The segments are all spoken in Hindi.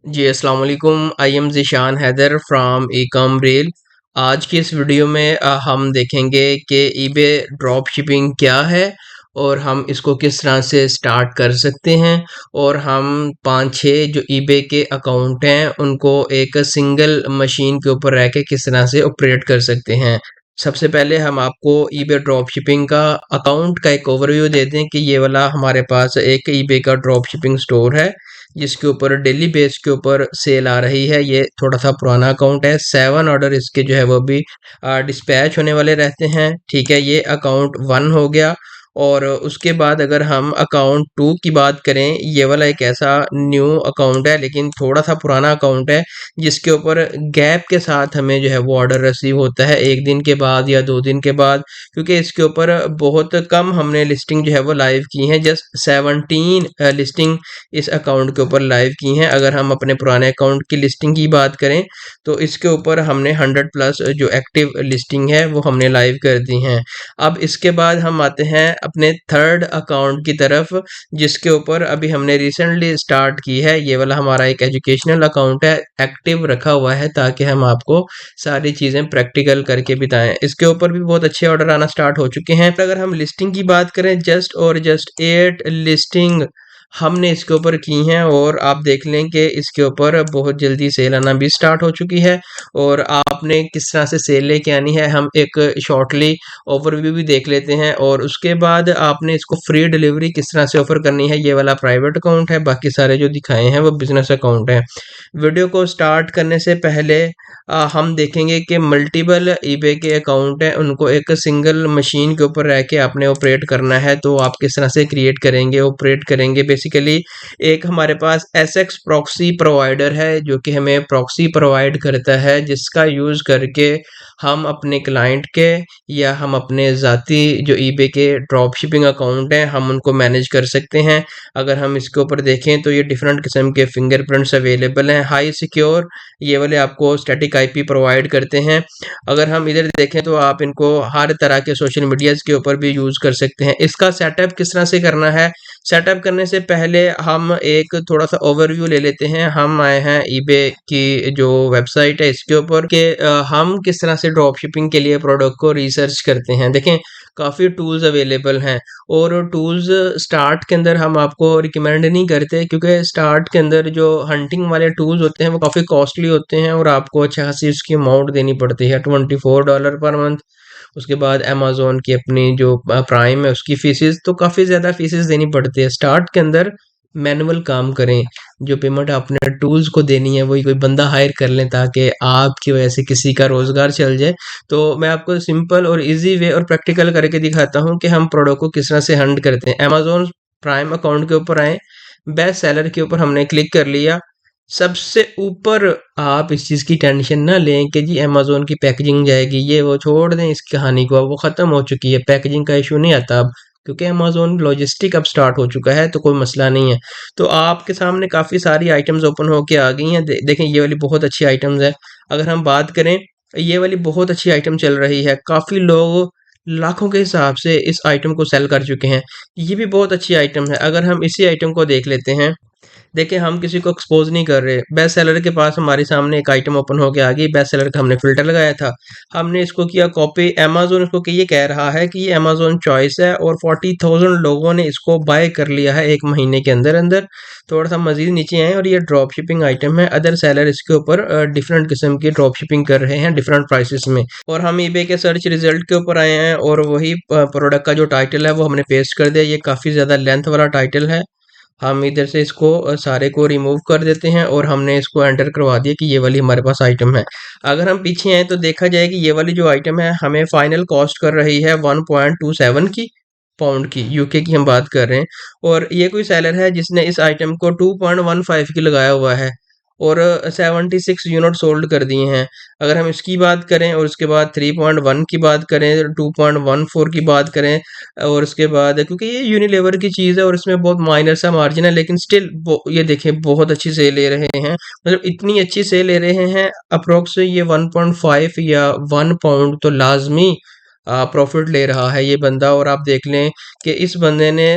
जी, अस्सलाम वालेकुम। I am Zeeshan Haider from Ecom Rail. आज की इस वीडियो में हम देखेंगे कि ईबे ड्रॉप शिपिंग क्या है और हम इसको किस तरह से स्टार्ट कर सकते हैं और हम 5-6 जो ईबे के अकाउंट हैं उनको एक सिंगल मशीन के ऊपर रह के किस तरह से ऑपरेट कर सकते हैं। सबसे पहले हम आपको ईबे ड्रॉप शिपिंग का अकाउंट का एक ओवरव्यू दे दें कि ये वाला हमारे पास एक ईबे का ड्रॉप शिपिंग स्टोर है जिसके ऊपर डेली बेस के ऊपर सेल आ रही है। ये थोड़ा सा पुराना अकाउंट है, 7 ऑर्डर इसके जो है वो भी डिस्पैच होने वाले रहते हैं। ठीक है, ये अकाउंट 1 हो गया। और उसके बाद अगर हम अकाउंट 2 की बात करें, ये वाला एक ऐसा न्यू अकाउंट है लेकिन थोड़ा सा पुराना अकाउंट है जिसके ऊपर गैप के साथ हमें जो है वो ऑर्डर रिसीव होता है 1 दिन के बाद या 2 दिन के बाद, क्योंकि इसके ऊपर बहुत कम हमने लिस्टिंग जो है वो लाइव की हैं। जस्ट 17 लिस्टिंग इस अकाउंट के ऊपर लाइव की हैं। अगर हम अपने पुराने अकाउंट की लिस्टिंग की बात करें तो इसके ऊपर हमने 100 प्लस जो एक्टिव लिस्टिंग है वो हमने लाइव कर दी हैं। अब इसके बाद हम आते हैं अपने थर्ड अकाउंट की तरफ जिसके ऊपर अभी हमने रिसेंटली स्टार्ट की है। ये वाला हमारा एक एजुकेशनल अकाउंट है, एक्टिव रखा हुआ है ताकि हम आपको सारी चीज़ें प्रैक्टिकल करके बताएं। इसके ऊपर भी बहुत अच्छे ऑर्डर आना स्टार्ट हो चुके हैं। अगर हम लिस्टिंग की बात करें, जस्ट 8 लिस्टिंग हमने इसके ऊपर की हैं और आप देख लें कि इसके ऊपर बहुत जल्दी सेल आना भी स्टार्ट हो चुकी है। और आपने किस तरह से सेल लेके आनी है हम एक शॉर्टली ओवरव्यू भी देख लेते हैं। और उसके बाद आपने इसको फ्री डिलीवरी किस तरह से ऑफर करनी है। ये वाला प्राइवेट अकाउंट है, बाकी सारे जो दिखाए हैं वो बिजनेस अकाउंट है। वीडियो को स्टार्ट करने से पहले हम देखेंगे कि मल्टीपल ईबे के अकाउंट हैं, उनको एक सिंगल मशीन के ऊपर रह के आपने ऑपरेट करना है। तो आप किस तरह से क्रिएट करेंगे, ऑपरेट करेंगे। बेसिकली एक हमारे पास एसएक्स प्रॉक्सी प्रोवाइडर है जो कि हमें प्रॉक्सी प्रोवाइड करता है, जिसका यूज़ करके हम अपने क्लाइंट के या हम अपने ज़ाती जो ईबे के ड्रॉप शिपिंग अकाउंट हैं हम उनको मैनेज कर सकते हैं। अगर हम इसके ऊपर देखें तो ये डिफरेंट किस्म के फिंगरप्रिंट्स अवेलेबल हैं, हाई सिक्योर ये वाले आपको स्टैटिक आईपी प्रोवाइड करते हैं। अगर हम इधर देखें तो आप इनको हर तरह के सोशल मीडियाज़ के ऊपर भी यूज़ कर सकते हैं। इसका सेटअप किस तरह से करना है, सेटअप करने से पहले हम एक थोड़ा सा ओवरव्यू ले लेते हैं। हम आए हैं ईबे की जो वेबसाइट है इसके ऊपर कि हम किस तरह से ड्रॉप शिपिंग के लिए प्रोडक्ट को रिसर्च करते हैं। देखें काफ़ी टूल्स अवेलेबल हैं और टूल्स स्टार्ट के अंदर हम आपको रिकमेंड नहीं करते, क्योंकि स्टार्ट के अंदर जो हंटिंग वाले टूल्स होते हैं वो काफ़ी कॉस्टली होते हैं और आपको अच्छा खासी उसकी अमाउंट देनी पड़ती है, $24 पर मंथ। उसके बाद अमेज़न की अपनी जो प्राइम है उसकी फ़ीसेस तो काफ़ी ज़्यादा फ़ीसेस देनी पड़ती है। स्टार्ट के अंदर मैनुअल काम करें, जो पेमेंट आपने टूल्स को देनी है वही कोई बंदा हायर कर लें ताकि आपकी वजह से किसी का रोज़गार चल जाए। तो मैं आपको सिंपल और ईज़ी वे और प्रैक्टिकल करके दिखाता हूँ कि हम प्रोडक्ट को किस तरह से हंट करते हैं। अमेज़न प्राइम अकाउंट के ऊपर आएँ, बेस्ट सेलर के ऊपर हमने क्लिक कर लिया। सबसे ऊपर आप इस चीज़ की टेंशन ना लें कि जी अमेज़न की पैकेजिंग जाएगी, ये वो छोड़ दें इस कहानी को, अब वो ख़त्म हो चुकी है, पैकेजिंग का इशू नहीं आता अब, क्योंकि अमेज़न लॉजिस्टिक अब स्टार्ट हो चुका है तो कोई मसला नहीं है। तो आपके सामने काफ़ी सारी आइटम्स ओपन होके आ गई हैं। देखें ये वाली बहुत अच्छी आइटम्स है। अगर हम बात करें, ये वाली बहुत अच्छी आइटम चल रही है, काफ़ी लोग लाखों के हिसाब से इस आइटम को सेल कर चुके हैं। ये भी बहुत अच्छी आइटम है। अगर हम इसी आइटम को देख लेते हैं, देखिए हम किसी को एक्सपोज़ नहीं कर रहे। बेस्ट सेलर के पास हमारे सामने एक आइटम ओपन होके आ गई, बेस्ट सेलर का हमने फ़िल्टर लगाया था। हमने इसको किया कॉपी, अमेज़न इसको कि ये कह रहा है कि ये अमेज़न चॉइस है और 40,000 लोगों ने इसको बाय कर लिया है 1 महीने के अंदर-अंदर। थोड़ा-सा मज़ीद नीचे आएँ और ये ड्रॉप शिपिंग आइटम है। अदर सेलर इसके ऊपर डिफरेंट किस्म की ड्रॉप शिपिंग कर रहे हैं डिफरेंट प्राइसेस में। और हम ईबे के सर्च रिज़ल्ट के ऊपर आए हैं और वही प्रोडक्ट का जो टाइटल है वो हमने पेस्ट कर दिया। ये काफ़ी ज़्यादा लेंथ वाला टाइटल है। हम इधर से इसको सारे को रिमूव कर देते हैं और हमने इसको एंटर करवा दिया कि ये वाली हमारे पास आइटम है। अगर हम पीछे आएँ तो देखा जाए कि ये वाली जो आइटम है हमें फाइनल कॉस्ट कर रही है 1.27 की पाउंड की, यूके की हम बात कर रहे हैं। और ये कोई सेलर है जिसने इस आइटम को 2.15 की लगाया हुआ है और 76 यूनिट सोल्ड कर दिए हैं। अगर हम इसकी बात करें और उसके बाद 3.1 की बात करें, 2.14 की बात करें और उसके बाद, क्योंकि ये यूनिलीवर की चीज़ है और इसमें बहुत माइनर सा मार्जिन है, लेकिन स्टिल ये देखें बहुत अच्छी सेल ले रहे हैं। मतलब इतनी अच्छी सेल ले रहे हैं, अप्रोक्स ये 1.5 या 1 पाउंड तो लाजमी प्रॉफिट ले रहा है ये बंदा। और आप देख लें कि इस बंदे ने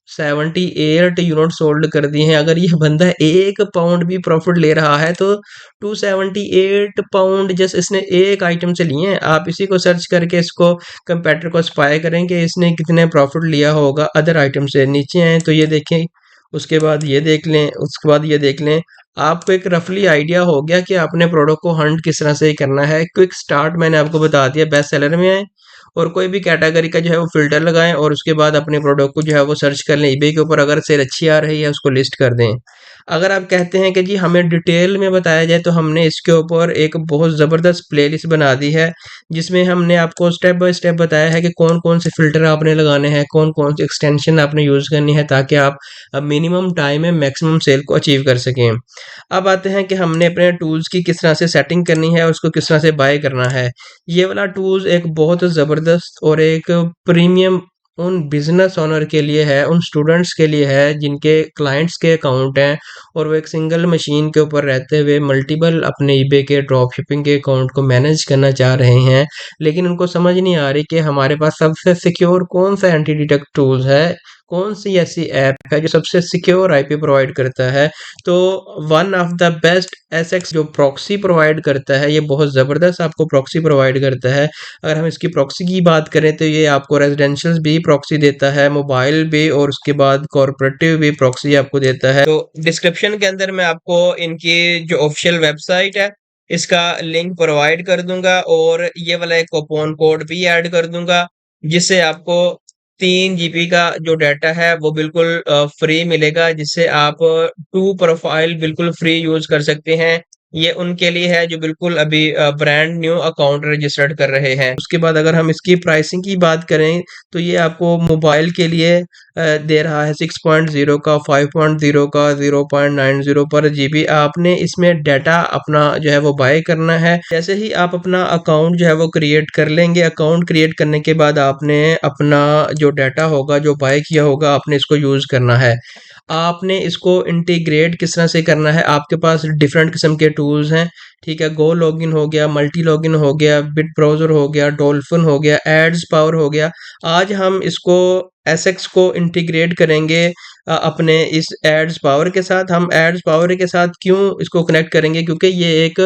278 यूनिट सोल्ड कर दिए हैं। अगर ये बंदा 1 पाउंड भी प्रॉफिट ले रहा है तो 278 पाउंड जस्ट इसने एक आइटम से लिए हैं। आप इसी को सर्च करके इसको कंपेटिटर को स्पाई करें कि इसने कितने प्रॉफिट लिया होगा अदर आइटम से। नीचे आए तो ये देखें, उसके बाद ये देख लें, उसके बाद ये देख लें। आपको एक रफली आइडिया हो गया कि आपने प्रोडक्ट को हंट किस तरह से करना है। क्विक स्टार्ट मैंने आपको बता दिया, बेस्ट सेलर में आए और कोई भी कैटेगरी का जो है वो फ़िल्टर लगाएँ और उसके बाद अपने प्रोडक्ट को जो है वो सर्च कर लें ईबे के ऊपर। अगर सेल अच्छी आ रही है उसको लिस्ट कर दें। अगर आप कहते हैं कि जी हमें डिटेल में बताया जाए तो हमने इसके ऊपर एक बहुत ज़बरदस्त प्लेलिस्ट बना दी है, जिसमें हमने आपको स्टेप बाय स्टेप बताया है कि कौन-कौन से फ़िल्टर आपने लगाने हैं, कौन-कौन सी एक्सटेंशन आपने यूज़ करनी है ताकि आप मिनिमम टाइम में मैक्सिमम सेल को अचीव कर सकें। अब आते हैं कि हमने अपने टूल्स की किस तरह से सेटिंग करनी है और उसको किस तरह से बाय करना है। ये वाला टूल्स एक बहुत ज़बरदस्त और एक प्रीमियम उन बिज़नेस ओनर के लिए है, उन स्टूडेंट्स के लिए है जिनके क्लाइंट्स के अकाउंट हैं और वो एक सिंगल मशीन के ऊपर रहते हुए मल्टीपल अपने ईबे के ड्रॉप शिपिंग के अकाउंट को मैनेज करना चाह रहे हैं। लेकिन उनको समझ नहीं आ रही कि हमारे पास सबसे सिक्योर कौन-सा एंटी डिटेक्ट टूल्स है, कौन-सी ऐसी ऐप है जो सबसे सिक्योर आईपी प्रोवाइड करता है। तो one of the best SX जो प्रॉक्सी प्रोवाइड करता है, ये बहुत ज़बरदस्त आपको प्रॉक्सी प्रोवाइड करता है। अगर हम इसकी प्रॉक्सी की बात करें तो ये आपको रेजिडेंशियल भी प्रॉक्सी देता है, मोबाइल भी और उसके बाद कॉर्पोरेटिव भी प्रॉक्सी आपको देता है। तो डिस्क्रिप्शन के अंदर मैं आपको इनकी जो ऑफिशियल वेबसाइट है इसका लिंक प्रोवाइड कर दूंगा और ये वाला एक कूपन कोड भी ऐड कर दूंगा, जिससे आपको 3 GB का जो डाटा है वो बिल्कुल फ्री मिलेगा, जिससे आप टू प्रोफाइल बिल्कुल फ्री यूज कर सकते हैं। ये उनके लिए है जो बिल्कुल अभी ब्रांड न्यू अकाउंट रजिस्टर्ड कर रहे हैं। उसके बाद अगर हम इसकी प्राइसिंग की बात करें तो ये आपको मोबाइल के लिए दे रहा है 6.0 का, 5.0 का, 0.90 पर जीबी। आपने इसमें डाटा अपना जो है वो बाय करना है। जैसे ही आप अपना अकाउंट जो है वो क्रिएट कर लेंगे, अकाउंट क्रिएट करने के बाद आपने अपना जो डाटा होगा, जो बाय किया होगा, आपने इसको यूज़ करना है। आपने इसको इंटीग्रेट किस तरह से करना है, आपके पास डिफरेंट किस्म के टूल्स हैं, ठीक है। गो लॉगिन हो गया, मल्टी लॉगिन हो गया, बिट ब्राउज़र हो गया, डॉल्फिन हो गया, एड्स पावर हो गया। आज हम इसको एसएक्स को इंटीग्रेट करेंगे अपने इस एड्स पावर के साथ। हम एड्स पावर के साथ क्यों इसको कनेक्ट करेंगे, क्योंकि ये एक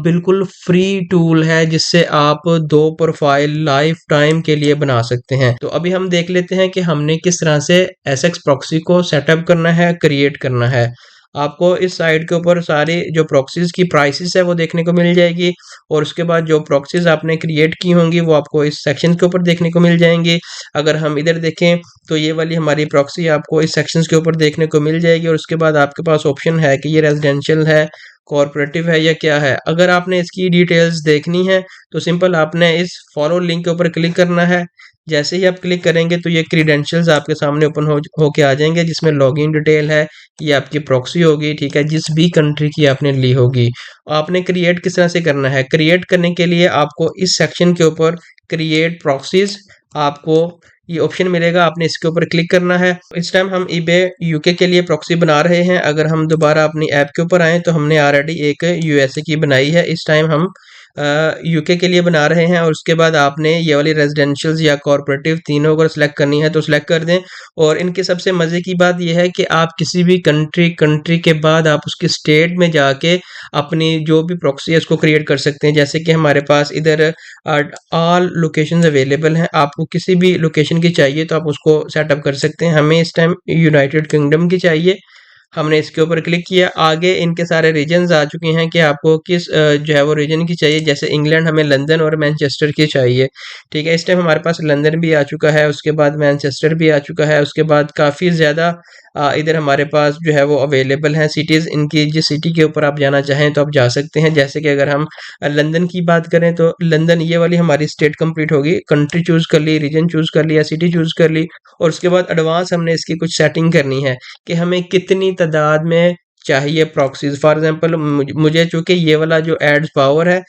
बिल्कुल फ्री टूल है जिससे आप 2 प्रोफाइल लाइफ टाइम के लिए बना सकते हैं। तो अभी हम देख लेते हैं कि हमने किस तरह से एसएक्स प्रॉक्सी को सेटअप करना है, क्रिएट करना है। आपको इस साइट के ऊपर सारी जो प्रॉक्सीज़ की प्राइसेस है वो देखने को मिल जाएगी और उसके बाद जो प्रॉक्सीज़ आपने क्रिएट की होंगी वो आपको इस सेक्शन के ऊपर देखने को मिल जाएंगी। अगर हम इधर देखें तो ये वाली हमारी प्रॉक्सी आपको इस सेक्शंस के ऊपर देखने को मिल जाएगी और उसके बाद आपके पास ऑप्शन है कि ये रेजिडेंशियल है, कॉर्पोरेटिव है या क्या है। अगर आपने इसकी डिटेल्स देखनी है तो सिंपल आपने इस फॉलो लिंक के ऊपर क्लिक करना है। जैसे ही आप क्लिक करेंगे तो ये क्रीडेंशियल्स आपके सामने ओपन होके आ जाएंगे, जिसमें लॉगिन डिटेल है, ये आपकी प्रॉक्सी होगी, ठीक है, जिस भी कंट्री की आपने ली होगी। आपने क्रिएट किस तरह से करना है, क्रिएट करने के लिए आपको इस सेक्शन के ऊपर क्रिएट प्रॉक्सीज आपको ये ऑप्शन मिलेगा, आपने इसके ऊपर क्लिक करना है। इस टाइम हम ईबे यूके के लिए प्रॉक्सी बना रहे हैं। अगर हम दोबारा अपनी ऐप के ऊपर आए तो हमने ऑलरेडी एक यूएसए की बनाई है, इस टाइम हम यूके के लिए बना रहे हैं। और उसके बाद आपने ये वाली रेजिडेंशियल्स या कॉर्पोरेटिव तीनों अगर सिलेक्ट करनी है तो सिलेक्ट कर दें। और इनके सबसे मज़े की बात यह है कि आप किसी भी कंट्री के बाद आप उसके स्टेट में जाके अपनी जो भी प्रॉक्सी है उसको क्रिएट कर सकते हैं। जैसे कि हमारे पास इधर ऑल लोकेशंस अवेलेबल हैं, आपको किसी भी लोकेशन की चाहिए तो आप उसको सेटअप कर सकते हैं। हमें इस टाइम यूनाइटेड किंगडम की चाहिए, हमने इसके ऊपर क्लिक किया। आगे इनके सारे रीजन्स आ चुके हैं कि आपको किस जो है वो रीजन की चाहिए। जैसे इंग्लैंड हमें लंदन और मैनचेस्टर की चाहिए, ठीक है। इस टाइम हमारे पास लंदन भी आ चुका है, उसके बाद मैनचेस्टर भी आ चुका है, उसके बाद काफ़ी ज़्यादा इधर हमारे पास जो है वो अवेलेबल हैं सिटीज़। इनकी जिस सिटी के ऊपर आप जाना चाहें तो आप जा सकते हैं। जैसे कि अगर हम लंदन की बात करें तो लंदन ये वाली हमारी स्टेट कंप्लीट होगी, कंट्री चूज़ कर ली, रीजन चूज़ कर लिया, सिटी चूज़ कर ली और उसके बाद एडवांस हमने इसकी कुछ सेटिंग करनी है कि हमें कितनी तादाद में चाहिए प्रॉक्सीज। फॉर एग्जांपल मुझे चूंकि ये वाला जो एड्स पावर है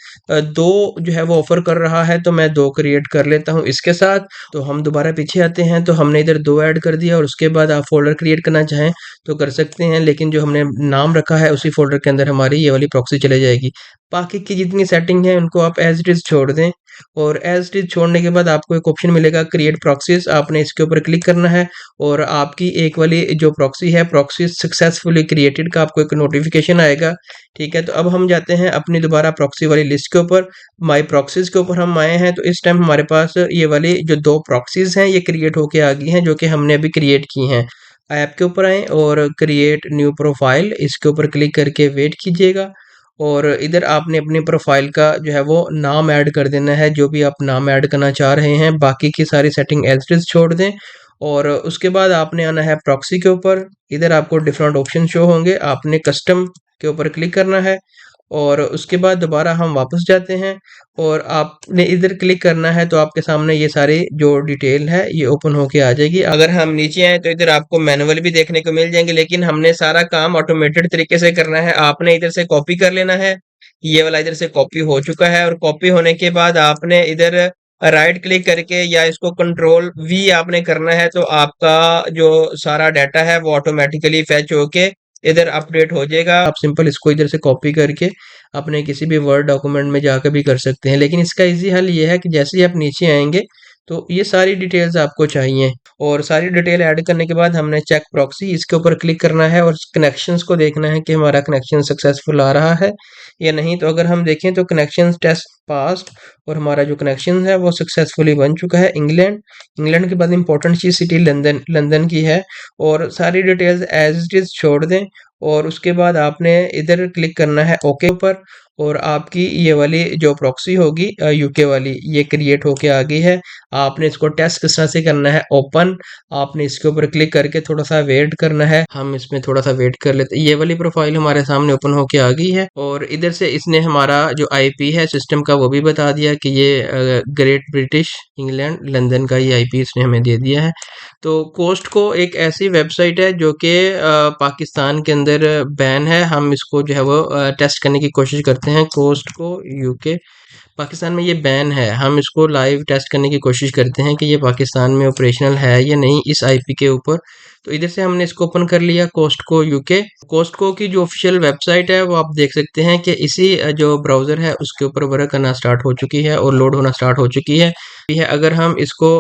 2 जो है वो ऑफर कर रहा है तो मैं 2 क्रिएट कर लेता हूँ इसके साथ। तो हम दोबारा पीछे आते हैं तो हमने इधर 2 ऐड कर दिया और उसके बाद आप फोल्डर क्रिएट करना चाहें तो कर सकते हैं, लेकिन जो हमने नाम रखा है उसी फोल्डर के अंदर हमारी ये वाली प्रॉक्सी चले जाएगी। बाकी की जितनी सेटिंग है उनको आप एज इट इज़ छोड़ दें। और एज इट इज छोड़ने के बाद आपको एक ऑप्शन मिलेगा क्रिएट प्रॉक्सीज, आपने इसके ऊपर क्लिक करना है और आपकी एक वाली जो प्रॉक्सी है, प्रॉक्सी सक्सेसफुली क्रिएटेड का आपको एक नोटिफिकेशन आएगा। ठीक है, तो अब हम जाते हैं अपनी दोबारा प्रॉक्सी वाली लिस्ट के ऊपर, माई प्रॉक्सीज के ऊपर हम आए हैं। तो इस टाइम हमारे पास ये वाली जो दो प्रॉक्सीज हैं ये क्रिएट होके आ गई हैं, जो कि हमने अभी क्रिएट की हैं। ऐप के ऊपर आएँ और क्रिएट न्यू प्रोफाइल, इसके ऊपर क्लिक करके वेट कीजिएगा और इधर आपने अपनी प्रोफाइल का जो है वो नाम ऐड कर देना है, जो भी आप नाम ऐड करना चाह रहे हैं। बाकी की सारी सेटिंग एज इट इज छोड़ दें और उसके बाद आपने आना है प्रॉक्सी के ऊपर। इधर आपको डिफरेंट ऑप्शन शो होंगे, आपने कस्टम के ऊपर क्लिक करना है और उसके बाद दोबारा हम वापस जाते हैं और आपने इधर क्लिक करना है, तो आपके सामने ये सारी जो डिटेल है ये ओपन होके आ जाएगी। अगर हम नीचे आए तो इधर आपको मैनुअल भी देखने को मिल जाएंगे, लेकिन हमने सारा काम ऑटोमेटेड तरीके से करना है। आपने इधर से कॉपी कर लेना है, ये वाला इधर से कॉपी हो चुका है और कॉपी होने के बाद आपने इधर राइट क्लिक करके या इसको कंट्रोल वी आपने करना है, तो आपका जो सारा डाटा है वो ऑटोमेटिकली फैच होके इधर अपडेट हो जाएगा। आप सिंपल इसको इधर से कॉपी करके अपने किसी भी वर्ड डॉक्यूमेंट में जाकर भी कर सकते हैं, लेकिन इसका इजी हल ये है कि जैसे ही आप नीचे आएंगे तो ये सारी डिटेल्स आपको चाहिए और सारी डिटेल ऐड करने के बाद हमने चेक प्रॉक्सी, इसके ऊपर क्लिक करना है और कनेक्शंस को देखना है कि हमारा कनेक्शन सक्सेसफुल आ रहा है या नहीं। तो अगर हम देखें तो कनेक्शन टेस्ट पास्ड और हमारा जो कनेक्शन है वो सक्सेसफुली बन चुका है। इंग्लैंड के बाद इंपॉर्टेंट चीज सिटी लंदन लंदन की है और सारी डिटेल्स एज इट इज छोड़ दें और उसके बाद आपने इधर क्लिक करना है ओके ऊपर और आपकी ये वाली जो प्रॉक्सी होगी यूके वाली ये क्रिएट होके आ गई है। आपने इसको टेस्ट किस तरह से करना है, ओपन, आपने इसके ऊपर क्लिक करके थोड़ा सा वेट करना है। हम इसमें थोड़ा सा वेट कर लेते हैं। ये वाली प्रोफाइल हमारे सामने ओपन होके आ गई है और इधर से इसने हमारा जो आईपी है सिस्टम का वो भी बता दिया कि ये ग्रेट ब्रिटिश इंग्लैंड लंदन का ये आईपी इसने हमें दे दिया है। तो कोस्ट को एक ऐसी वेबसाइट है जो कि पाकिस्तान के अंदर बैन है। हम इसको जो है वो टेस्ट करने की कोशिश करते हैं। कोस्ट को यूके पाकिस्तान में ये बैन है, हम इसको लाइव टेस्ट करने की कोशिश करते हैं कि ये पाकिस्तान में ऑपरेशनल है या नहीं इस आईपी के ऊपर। तो इधर से हमने इसको ओपन कर लिया कोस्टको यूके। कोस्टको की जो ऑफिशियल वेबसाइट है वो आप देख सकते हैं कि इसी जो ब्राउज़र है उसके ऊपर वर्क करना स्टार्ट हो चुकी है और लोड होना स्टार्ट हो चुकी है। अगर हम इसको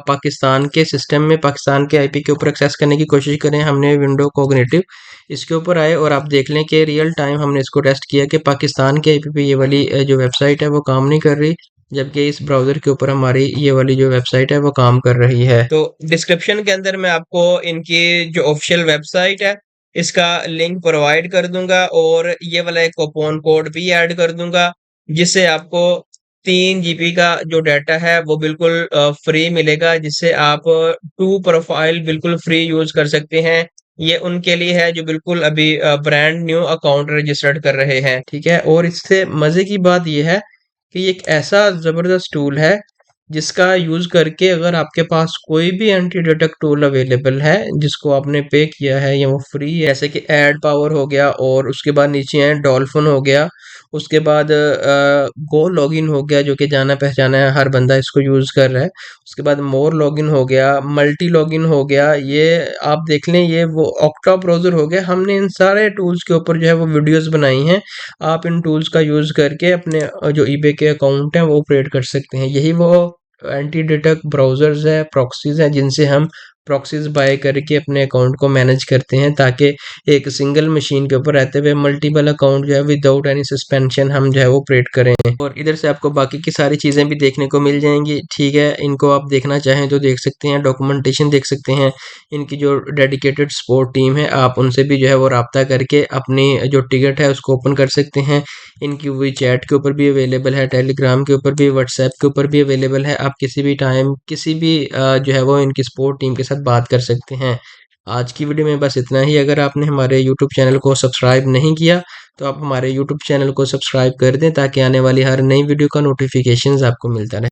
पाकिस्तान के सिस्टम में पाकिस्तान के आईपी के ऊपर एक्सेस करने की कोशिश करें, हमने विंडो कोग्निटिव इसके ऊपर आए और आप देख लें कि रियल टाइम हमने इसको टेस्ट किया कि पाकिस्तान के आईपी पे ये वाली जो वेबसाइट है वो काम नहीं कर रही, जबकि इस ब्राउज़र के ऊपर हमारी ये वाली जो वेबसाइट है वो काम कर रही है। तो डिस्क्रिप्शन के अंदर मैं आपको इनकी जो ऑफिशियल वेबसाइट है इसका लिंक प्रोवाइड कर दूंगा और ये वाला एक कूपन कोड भी ऐड कर दूंगा, जिससे आपको 3 GB का जो डाटा है वो बिल्कुल फ्री मिलेगा, जिससे आप 2 प्रोफाइल बिल्कुल फ्री यूज कर सकते हैं। ये उनके लिए है जो बिल्कुल अभी ब्रांड न्यू अकाउंट रजिस्टर्ड कर रहे हैं। ठीक है, और इससे मजे की बात यह है कि ये एक ऐसा जबरदस्त टूल है जिसका यूज करके अगर आपके पास कोई भी एंटी डिटेक्ट टूल अवेलेबल है जिसको आपने पे किया है या वो फ्री है, जैसे कि एड पावर हो गया और उसके बाद नीचे है डॉल्फिन हो गया, उसके बाद गो लॉगिन हो गया जो कि जाना पहचाना है, हर बंदा इसको यूज कर रहा है। उसके बाद मोर लॉगिन हो गया, मल्टी लॉगिन हो गया, ये आप देख लें ये वो ऑक्टा ब्राउजर हो गया। हमने इन सारे टूल्स के ऊपर जो है वो वीडियोस बनाई हैं। आप इन टूल्स का यूज करके अपने जो ईबे के अकाउंट हैं वो ऑपरेट कर सकते हैं। यही वो एंटी डिटेक्ट ब्राउजर्स है, प्रॉक्सीज हैं, जिनसे हम प्रॉक्सीज बाय करके अपने अकाउंट को मैनेज करते हैं, ताकि एक सिंगल मशीन के ऊपर रहते हुए मल्टीपल अकाउंट जो है विदाउट एनी सस्पेंशन हम जो है वो ऑपरेट करें। और इधर से आपको बाकी की सारी चीज़ें भी देखने को मिल जाएंगी। ठीक है, इनको आप देखना चाहें तो देख सकते हैं, डॉक्यूमेंटेशन देख सकते हैं, इनकी जो डेडिकेटेड सपोर्ट टीम है आप उनसे भी जो है वो रब्ता करके अपनी जो टिकट है उसको ओपन कर सकते हैं। इनकी वी चैट के ऊपर भी अवेलेबल है, टेलीग्राम के ऊपर भी, व्हाट्सएप के ऊपर भी अवेलेबल है। आप किसी भी टाइम किसी भी जो है वो इनकी सपोर्ट टीम के साथ बात कर सकते हैं। आज की वीडियो में बस इतना ही। अगर आपने हमारे यूट्यूब चैनल को सब्सक्राइब नहीं किया तो आप हमारे यूट्यूब चैनल को सब्सक्राइब कर दें, ताकि आने वाली हर नई वीडियो का नोटिफिकेशन आपको मिलता रहे।